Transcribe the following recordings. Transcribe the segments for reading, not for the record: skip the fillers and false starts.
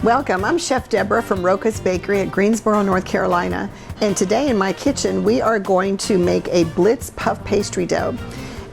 Welcome, I'm Chef Deborah from Roca's Bakery at Greensboro, North Carolina, and today in my kitchen we are going to make a Blitz puff pastry dough.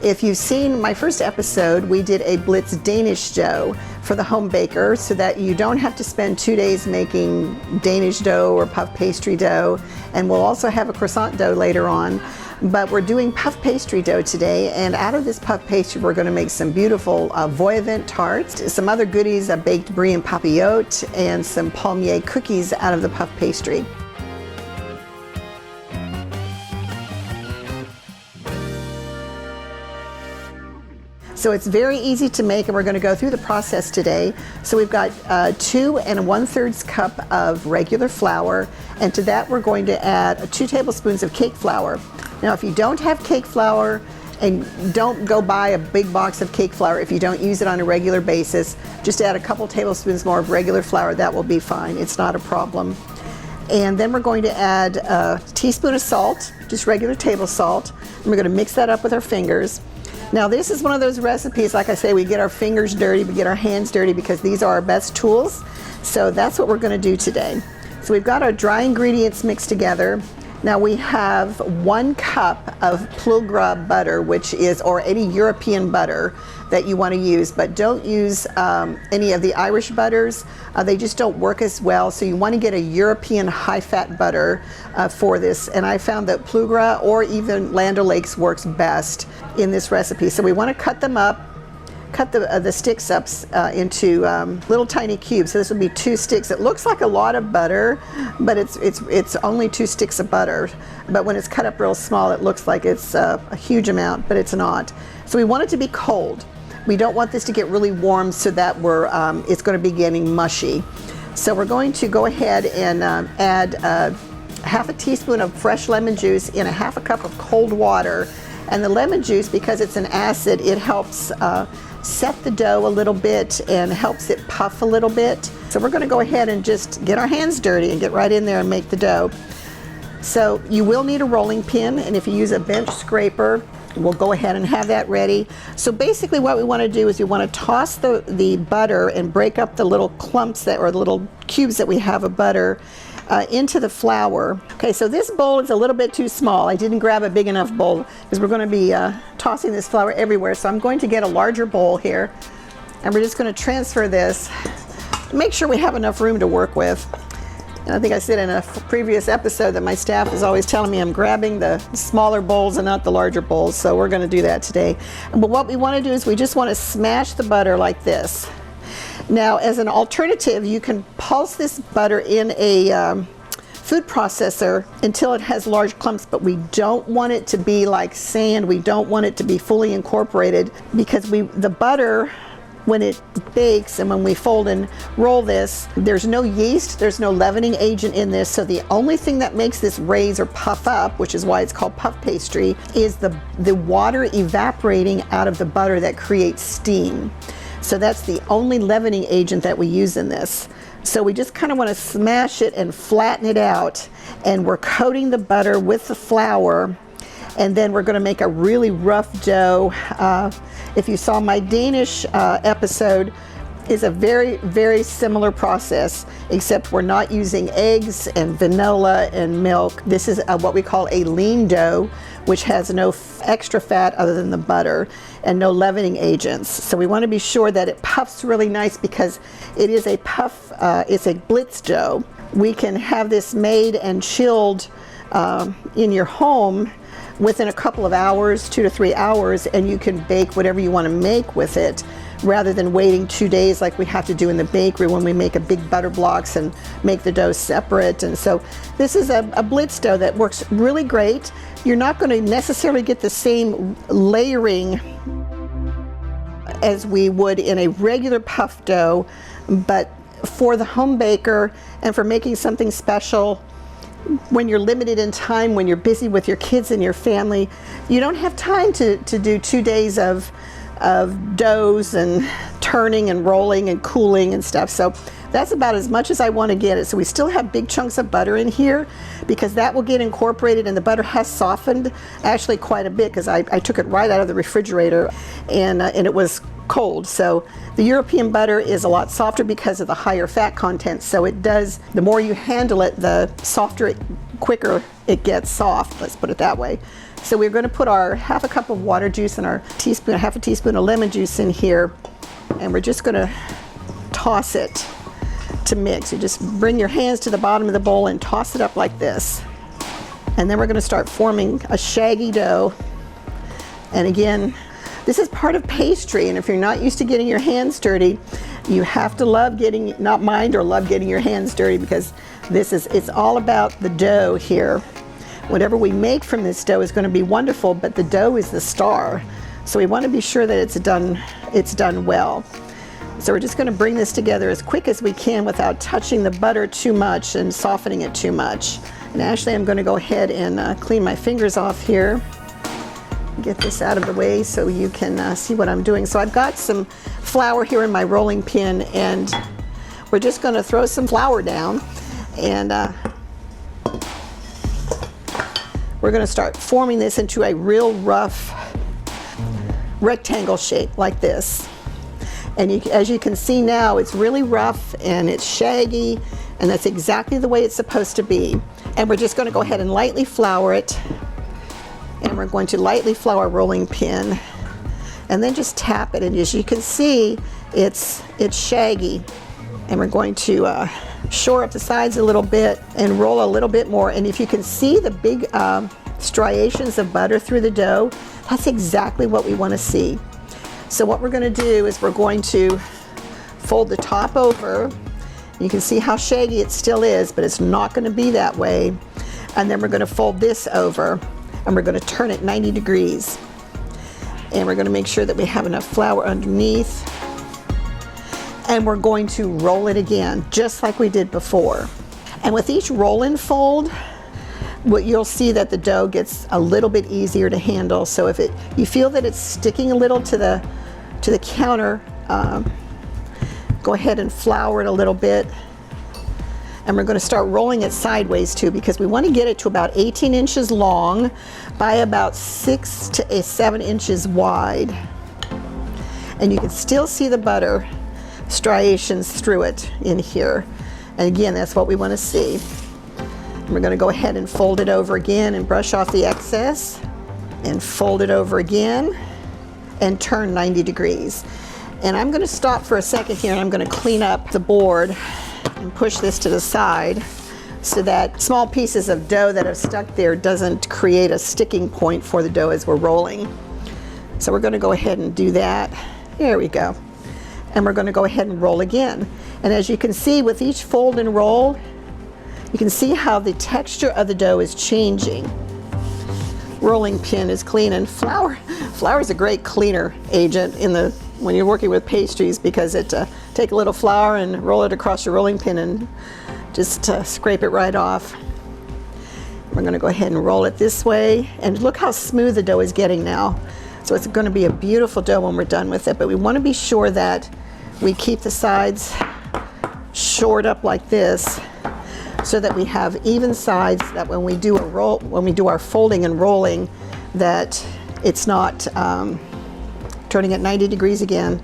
If you've seen my first episode, we did a Blitz Danish dough for the home baker so that you don't have to spend 2 days making Danish dough or puff pastry dough, and we'll also have a croissant dough later on. But we're doing puff pastry dough today, and out of this puff pastry we're going to make some beautiful voie vent tarts, some other goodies, a baked brie and papillote, and some palmier cookies out of the puff pastry. So it's very easy to make, and we're going to go through the process today. So we've got 2 1/3 cup of regular flour, and to that we're going to add 2 tablespoons of cake flour. Now if you don't have cake flour, and don't go buy a big box of cake flour if you don't use it on a regular basis, just add a couple tablespoons more of regular flour, that will be fine. It's not a problem. And then we're going to add a teaspoon of salt, just regular table salt, and we're going to mix that up with our fingers. Now this is one of those recipes, like I say, we get our fingers dirty, we get our hands dirty because these are our best tools. So that's what we're going to do today. So we've got our dry ingredients mixed together. Now we have 1 cup of Ploegra butter, which is, or any European butter that you want to use, but don't use any of the Irish butters. They just don't work as well, so you want to get a European high-fat butter for this, and I found that Ploegra or even Land O'Lakes works best in this recipe. So we want to cut them up, cut the sticks up into little tiny cubes. So this would be 2 sticks. It looks like a lot of butter, but it's only 2 sticks of butter. But when it's cut up real small, it looks like it's a huge amount, but it's not. So we want it to be cold. We don't want this to get really warm so that it's going to be getting mushy. So we're going to go ahead and add 1/2 teaspoon of fresh lemon juice in a 1/2 cup of cold water. And the lemon juice, because it's an acid, it helps set the dough a little bit and helps it puff a little bit. So we're going to go ahead and just get our hands dirty and get right in there and make the dough. So you will need a rolling pin, and if you use a bench scraper, we'll go ahead and have that ready. So basically what we want to do is we want to toss the butter and break up the little clumps or the little cubes that we have of butter into the flour. Okay, so this bowl is a little bit too small. I didn't grab a big enough bowl because we're going to be tossing this flour everywhere. So I'm going to get a larger bowl here, and we're just going to transfer this. Make sure we have enough room to work with. And I think I said in a previous episode that my staff is always telling me I'm grabbing the smaller bowls and not the larger bowls. So we're going to do that today. But what we want to do is we just want to smash the butter like this. Now, as an alternative, you can pulse this butter in a food processor until it has large clumps, but we don't want it to be like sand. We don't want it to be fully incorporated because the butter, when it bakes and when we fold and roll this, there's no yeast, there's no leavening agent in this, so the only thing that makes this raise or puff up, which is why it's called puff pastry, is the water evaporating out of the butter that creates steam. So that's the only leavening agent that we use in this. So we just kind of want to smash it and flatten it out, and we're coating the butter with the flour, and then we're going to make a really rough dough. If you saw my Danish episode, is a very, very similar process, except we're not using eggs and vanilla and milk. This is what we call a lean dough, which has no extra fat other than the butter and no leavening agents. So we want to be sure that it puffs really nice because it is a puff, it's a Blitz dough. We can have this made and chilled in your home within a couple of hours, 2 to 3 hours, and you can bake whatever you want to make with it, rather than waiting 2 days like we have to do in the bakery when we make a big butter blocks and make the dough separate. And so this is a Blitz dough that works really great. You're not going to necessarily get the same layering as we would in a regular puff dough, but for the home baker and for making something special, when you're limited in time, when you're busy with your kids and your family, you don't have time to do 2 days of doughs and turning and rolling and cooling and stuff. So That's about as much as I want to get it. So we still have big chunks of butter in here because that will get incorporated, and the butter has softened actually quite a bit because I took it right out of the refrigerator and it was cold. So the European butter is a lot softer because of the higher fat content. So it does, the more you handle it, the softer, quicker it gets soft, let's put it that way. So we're going to put our half a cup of water juice and our half a teaspoon of lemon juice in here, and we're just going to toss it to mix. You just bring your hands to the bottom of the bowl and toss it up like this. And then we're going to start forming a shaggy dough. And again, this is part of pastry, and if you're not used to getting your hands dirty, you have to love getting, not mind or love getting your hands dirty, because it's all about the dough here. Whatever we make from this dough is going to be wonderful, but the dough is the star. So we want to be sure that it's done well. So we're just going to bring this together as quick as we can without touching the butter too much and softening it too much. And actually, I'm going to go ahead and clean my fingers off here. Get this out of the way so you can see what I'm doing. So I've got some flour here in my rolling pin, and we're just going to throw some flour down, and we're going to start forming this into a real rough rectangle shape like this. And as you can see now, it's really rough and it's shaggy, and that's exactly the way it's supposed to be. And we're just going to go ahead and lightly flour it, and we're going to lightly flour our rolling pin, and then just tap it. And as you can see, it's shaggy, and we're going to shore up the sides a little bit and roll a little bit more. And if you can see the big striations of butter through the dough, that's exactly what we want to see. So what we're going to do is we're going to fold the top over. You can see how shaggy it still is, but it's not going to be that way. And then we're going to fold this over, and we're going to turn it 90 degrees. And we're going to make sure that we have enough flour underneath. And we're going to roll it again, just like we did before. And with each roll and fold, you'll see that the dough gets a little bit easier to handle. So if you feel that it's sticking a little to the counter, go ahead and flour it a little bit. And we're going to start rolling it sideways too, because we want to get it to about 18 inches long by about 6 to 7 inches wide. And you can still see the butter striations through it in here. And again, that's what we want to see. And we're going to go ahead and fold it over again and brush off the excess, and fold it over again and turn 90 degrees. And I'm going to stop for a second here, and I'm going to clean up the board and push this to the side so that small pieces of dough that are stuck there doesn't create a sticking point for the dough as we're rolling. So we're going to go ahead and do that. There we go. And we're going to go ahead and roll again. And as you can see, with each fold and roll, you can see how the texture of the dough is changing. Rolling pin is clean, and flour is a great cleaner agent when you're working with pastries, because take a little flour and roll it across your rolling pin and just scrape it right off. We're going to go ahead and roll it this way, and look how smooth the dough is getting now. So it's going to be a beautiful dough when we're done with it, but we want to be sure that we keep the sides shored up like this, so that we have even sides, that when we do our folding and rolling, that it's not turning at 90 degrees again.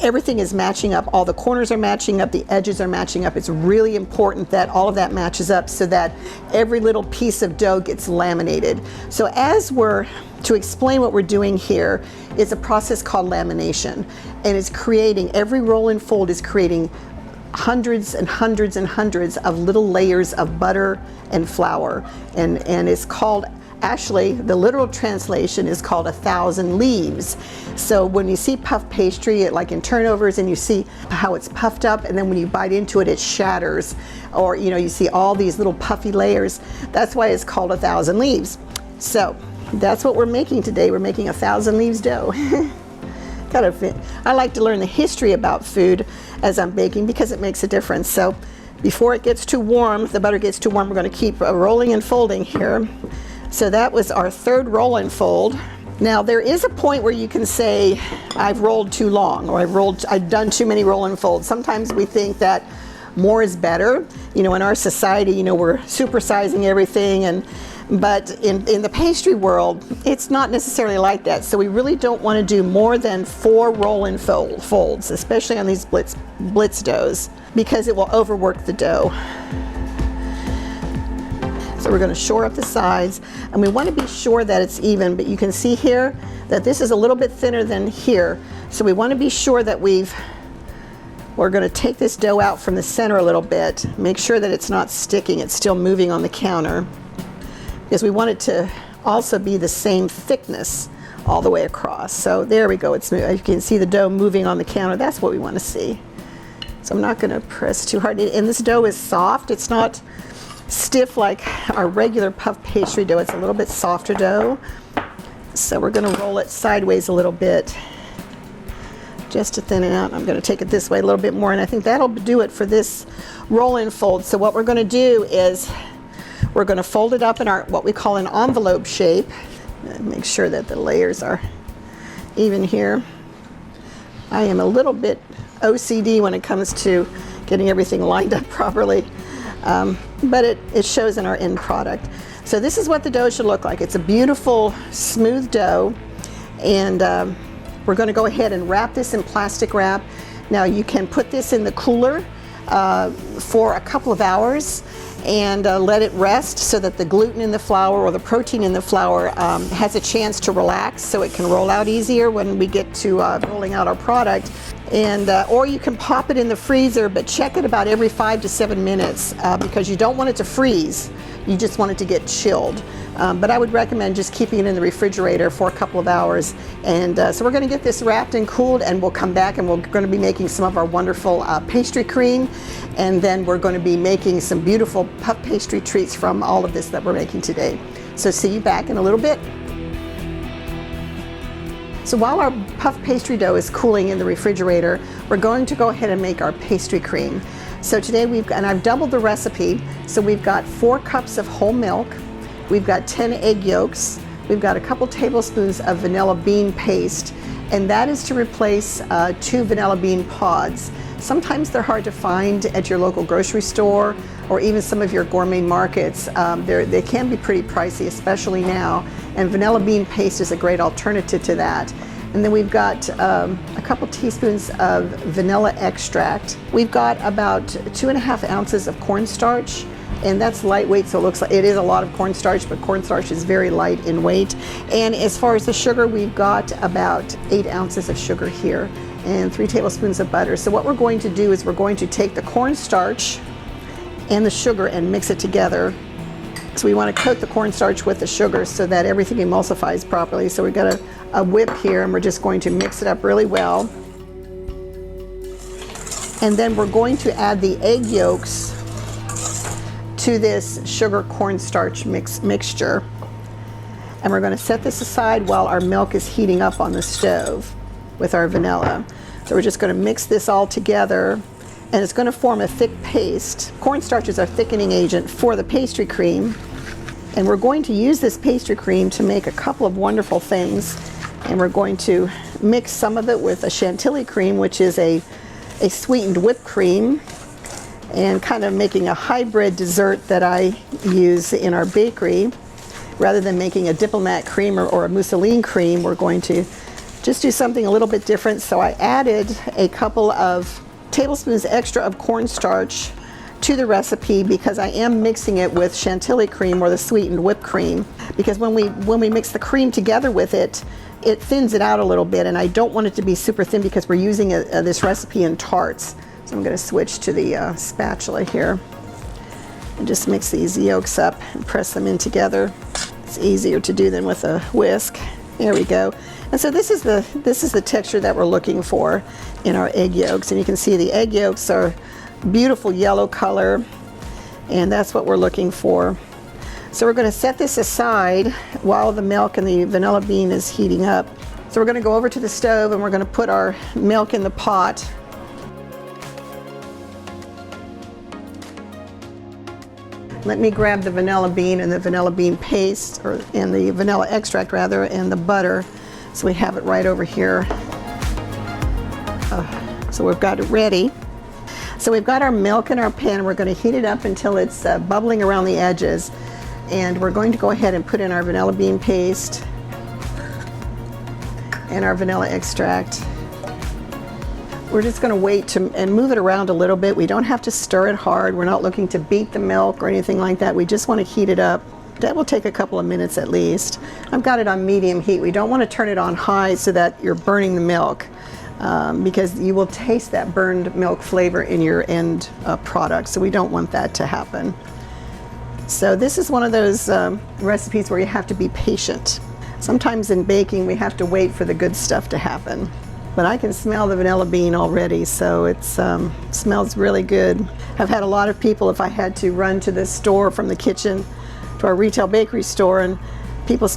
Everything is matching up. All the corners are matching up, the edges are matching up. It's really important that all of that matches up so that every little piece of dough gets laminated. So to explain what we're doing here, is a process called lamination, and it's creating, every roll and fold is creating hundreds and hundreds and hundreds of little layers of butter and flour, and it's called, actually the literal translation is called 1,000 leaves. So when you see puff pastry, like in turnovers, and you see how it's puffed up, and then when you bite into it, it shatters, or you see all these little puffy layers. That's why it's called 1,000 leaves. So that's what we're making today. We're making 1,000 leaves dough. I like to learn the history about food as I'm baking, because it makes a difference. So before it gets too warm, if the butter gets too warm, we're going to keep rolling and folding here. So that was our third roll and fold. Now there is a point where you can say, I've rolled too long, or I've done too many roll and folds. Sometimes we think that more is better. You know, in our society, you know, we're supersizing everything, but in the pastry world, it's not necessarily like that. So we really don't want to do more than 4 roll and folds, especially on these Blitz doughs, because it will overwork the dough. So we're going to shore up the sides, and we want to be sure that it's even, but you can see here that this is a little bit thinner than here. So we want to be sure that we're going to take this dough out from the center a little bit, make sure that it's not sticking, it's still moving on the counter, because we want it to also be the same thickness all the way across. So there we go, you can see the dough moving on the counter. That's what we want to see. So I'm not going to press too hard, and this dough is soft. It's not stiff like our regular puff pastry dough. It's a little bit softer dough. So we're going to roll it sideways a little bit just to thin it out. I'm going to take it this way a little bit more, and I think that'll do it for this roll and fold. So what we're going to do is we're going to fold it up in our what we call an envelope shape. Make sure that the layers are even here. I am a little bit OCD when it comes to getting everything lined up properly. But it shows in our end product. So this is what the dough should look like. It's a beautiful, smooth dough, and we're going to go ahead and wrap this in plastic wrap. Now you can put this in the cooler for a couple of hours and let it rest so that the gluten in the flour or the protein in the flour has a chance to relax, so it can roll out easier when we get to rolling out our product. And or you can pop it in the freezer, but check it about every 5 to 7 minutes because you don't want it to freeze. You just want it to get chilled. But I would recommend just keeping it in the refrigerator for a couple of hours. And so we're going to get this wrapped and cooled, and we'll come back and we're going to be making some of our wonderful pastry cream, and then we're going to be making some beautiful puff pastry treats from all of this that we're making today. So see you back in a little bit. So while our puff pastry dough is cooling in the refrigerator, we're going to go ahead and make our pastry cream. So today I've doubled the recipe, so we've got 4 cups of whole milk, we've got 10 egg yolks, we've got a couple tablespoons of vanilla bean paste, and that is to replace 2 vanilla bean pods. Sometimes they're hard to find at your local grocery store or even some of your gourmet markets. They can be pretty pricey, especially now, and vanilla bean paste is a great alternative to that. And then we've got a couple teaspoons of vanilla extract. We've got about 2.5 ounces of cornstarch, and that's lightweight, so it is a lot of cornstarch, but cornstarch is very light in weight. And as far as the sugar, we've got about 8 ounces of sugar here and 3 tablespoons of butter. So what we're going to do is we're going to take the cornstarch and the sugar and mix it together. So we want to coat the cornstarch with the sugar so that everything emulsifies properly. So we've got a whip here, and we're just going to mix it up really well. And then we're going to add the egg yolks to this sugar cornstarch mixture. And we're going to set this aside while our milk is heating up on the stove with our vanilla. So we're just going to mix this all together, and it's going to form a thick paste. Cornstarch is our thickening agent for the pastry cream, and we're going to use this pastry cream to make a couple of wonderful things. And we're going to mix some of it with a chantilly cream, which is a sweetened whipped cream, and kind of making a hybrid dessert that I use in our bakery. Rather than making a diplomat cream or a mousseline cream, we're going to just do something a little bit different. So I added a couple of tablespoons extra of cornstarch to the recipe because I am mixing it with chantilly cream or the sweetened whipped cream, because when we mix the cream together with it, it thins it out a little bit, and I don't want it to be super thin because we're using this recipe in tarts. So I'm going to switch to the spatula here and just mix these yolks up and press them in together. It's easier to do than with a whisk. There we go. And so this is the texture that we're looking for in our egg yolks, and you can see the egg yolks are beautiful yellow color, and that's what we're looking for. So we're going to set this aside while the milk and the vanilla bean is heating up. So we're going to go over to the stove, and we're going to put our milk in the pot. Let me grab the vanilla bean and the vanilla bean paste, and the vanilla extract rather, and the butter. So we have it right over here. So we've got it ready. So we've got our milk in our pan. We're going to heat it up until it's bubbling around the edges. And we're going to go ahead and put in our vanilla bean paste and our vanilla extract. We're just going to wait and move it around a little bit. We don't have to stir it hard. We're not looking to beat the milk or anything like that. We just want to heat it up. That will take a couple of minutes at least. I've got it on medium heat. We don't want to turn it on high so that you're burning the milk, because you will taste that burned milk flavor in your end product. So we don't want that to happen. So this is one of those recipes where you have to be patient. Sometimes in baking we have to wait for the good stuff to happen. But I can smell the vanilla bean already, so it smells really good. I've had a lot of people, if I had to run to the store from the kitchen to our retail bakery store, and people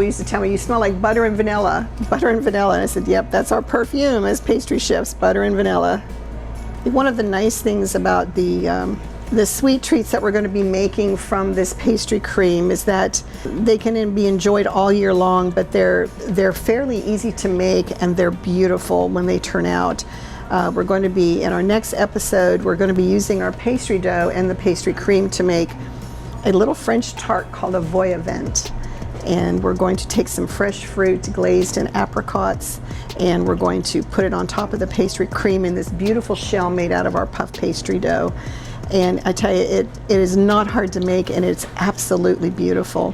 used to tell me, you smell like butter and vanilla. Butter and vanilla. And I said, yep, that's our perfume as pastry chefs, butter and vanilla. One of the nice things about the sweet treats that we're going to be making from this pastry cream is that they can be enjoyed all year long, but they're fairly easy to make and they're beautiful when they turn out. We're going to be, in our next episode, we're going to be using our pastry dough and the pastry cream to make a little French tart called a voy au vent. And we're going to take some fresh fruit glazed in apricots, and we're going to put it on top of the pastry cream in this beautiful shell made out of our puff pastry dough. And I tell you, it is not hard to make, and it's absolutely beautiful.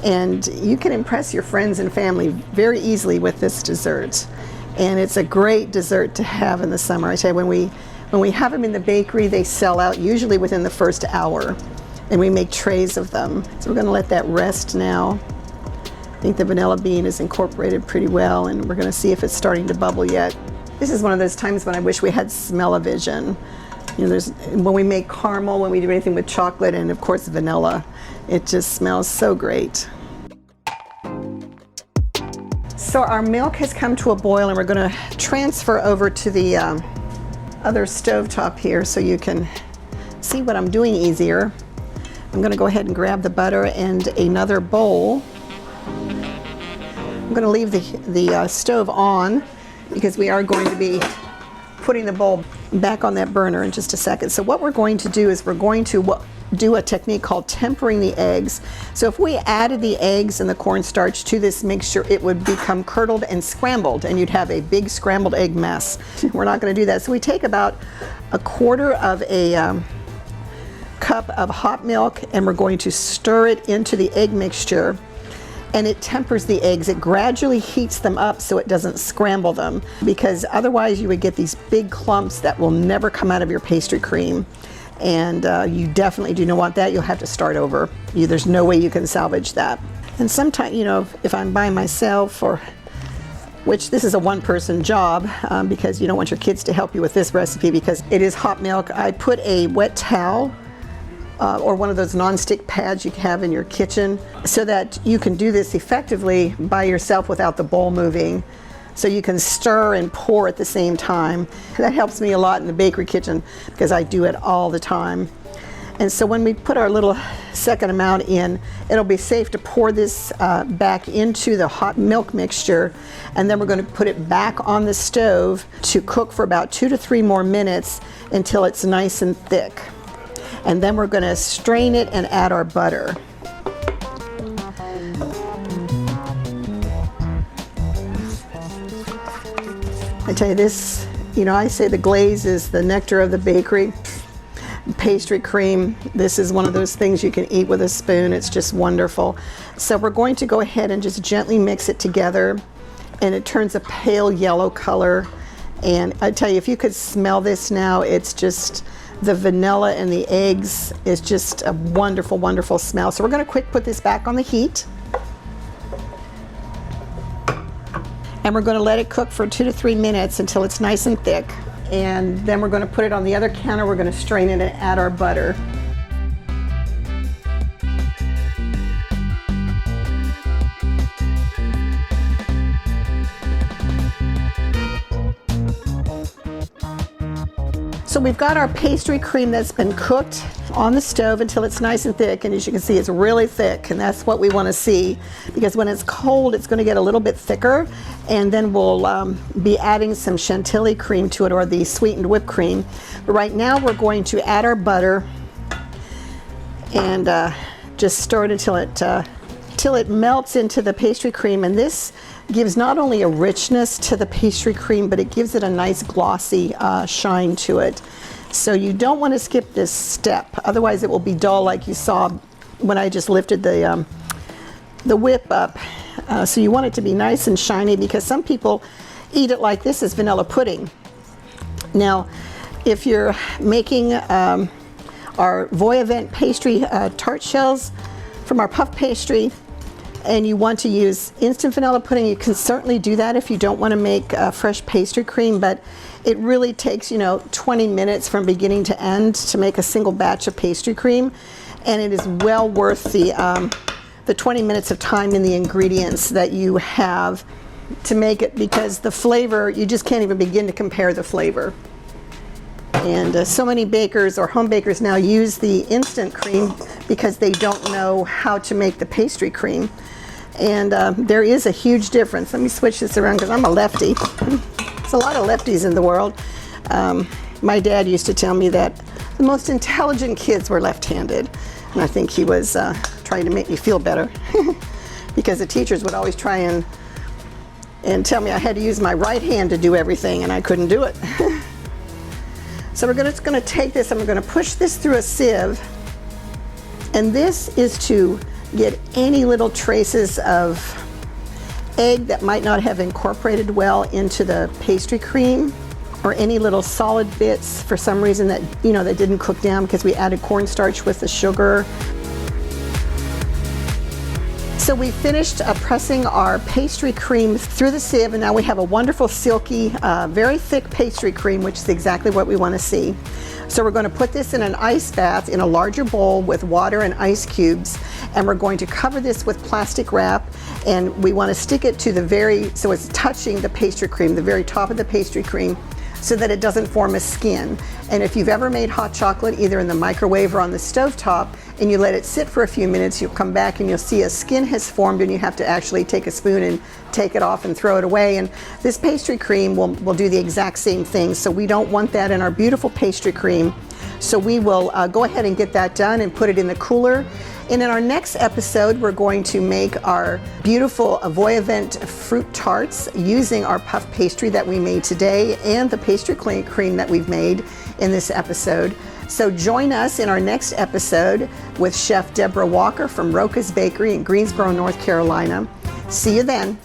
And you can impress your friends and family very easily with this dessert. And it's a great dessert to have in the summer. I tell you, when we have them in the bakery, they sell out usually within the first hour. And we make trays of them. So we're going to let that rest now. I think the vanilla bean is incorporated pretty well, and we're going to see if it's starting to bubble yet. This is one of those times when I wish we had smell-o-vision. You know, when we make caramel, when we do anything with chocolate, and of course vanilla, it just smells so great. So our milk has come to a boil, and we're going to transfer over to the other stovetop here so you can see what I'm doing easier. I'm going to go ahead and grab the butter and another bowl. I'm going to leave the stove on because we are going to be putting the bowl back on that burner in just a second. So what we're going to do is we're going to do a technique called tempering the eggs. So if we added the eggs and the cornstarch to this mixture, it would become curdled and scrambled, and you'd have a big scrambled egg mess. We're not going to do that. So we take about a quarter of a cup of hot milk, and we're going to stir it into the egg mixture, and it tempers the eggs. It gradually heats them up so it doesn't scramble them, because otherwise you would get these big clumps that will never come out of your pastry cream, and you definitely do not want that. You'll have to start over. There's no way you can salvage that. And sometimes, you know, if I'm by myself, or which this is a one-person job, because you don't want your kids to help you with this recipe because it is hot milk, I put a wet towel or one of those non-stick pads you have in your kitchen so that you can do this effectively by yourself without the bowl moving. So you can stir and pour at the same time. That helps me a lot in the bakery kitchen because I do it all the time. And so when we put our little second amount in, it'll be safe to pour this back into the hot milk mixture, and then we're going to put it back on the stove to cook for about 2 to 3 more minutes until it's nice and thick. And then we're going to strain it and add our butter. I tell you this, you know, I say the glaze is the nectar of the bakery. Pastry cream, this is one of those things you can eat with a spoon. It's just wonderful. So we're going to go ahead and just gently mix it together, and it turns a pale yellow color. And I tell you, if you could smell this now, it's just the vanilla and the eggs is just a wonderful, wonderful smell. So we're going to quick put this back on the heat. And we're going to let it cook for 2 to 3 minutes until it's nice and thick. And then we're going to put it on the other counter. We're going to strain it and add our butter. So we've got our pastry cream that's been cooked on the stove until it's nice and thick, and as you can see, it's really thick, and that's what we want to see, because when it's cold, it's going to get a little bit thicker, and then we'll be adding some chantilly cream to it, or the sweetened whipped cream. But right now, we're going to add our butter and just stir it until it melts into the pastry cream, and this gives not only a richness to the pastry cream, but it gives it a nice glossy shine to it. So you don't want to skip this step, otherwise it will be dull, like you saw when I just lifted the whip up. So you want it to be nice and shiny, because some people eat it like this as vanilla pudding. Now, if you're making our Voyavent pastry tart shells from our puff pastry, and you want to use instant vanilla pudding, you can certainly do that if you don't want to make fresh pastry cream, but it really takes, 20 minutes from beginning to end to make a single batch of pastry cream, and it is well worth the 20 minutes of time and the ingredients that you have to make it, because the flavor, you just can't even begin to compare the flavor. And so many bakers or home bakers now use the instant cream because they don't know how to make the pastry cream. And there is a huge difference. Let me switch this around because I'm a lefty. There's a lot of lefties in the world. My dad used to tell me that the most intelligent kids were left-handed. And I think he was trying to make me feel better because the teachers would always try and tell me I had to use my right hand to do everything, and I couldn't do it. So we're just going to take this and we're going to push this through a sieve, and this is to get any little traces of egg that might not have incorporated well into the pastry cream, or any little solid bits for some reason that that didn't cook down because we added cornstarch with the sugar. So we finished pressing our pastry cream through the sieve, and now we have a wonderful silky, very thick pastry cream, which is exactly what we want to see. So we're going to put this in an ice bath in a larger bowl with water and ice cubes, and we're going to cover this with plastic wrap, and we want to stick it to so it's touching the pastry cream, the very top of the pastry cream, so that it doesn't form a skin. And if you've ever made hot chocolate either in the microwave or on the stovetop, and you let it sit for a few minutes, you'll come back and you'll see a skin has formed, and you have to actually take a spoon and take it off and throw it away. And this pastry cream will do the exact same thing. So we don't want that in our beautiful pastry cream. So we will go ahead and get that done and put it in the cooler. And in our next episode, we're going to make our beautiful Voyavent fruit tarts using our puff pastry that we made today and the pastry cream that we've made in this episode. So join us in our next episode with Chef Deborah Walker from Roca's Bakery in Greensboro, North Carolina. See you then.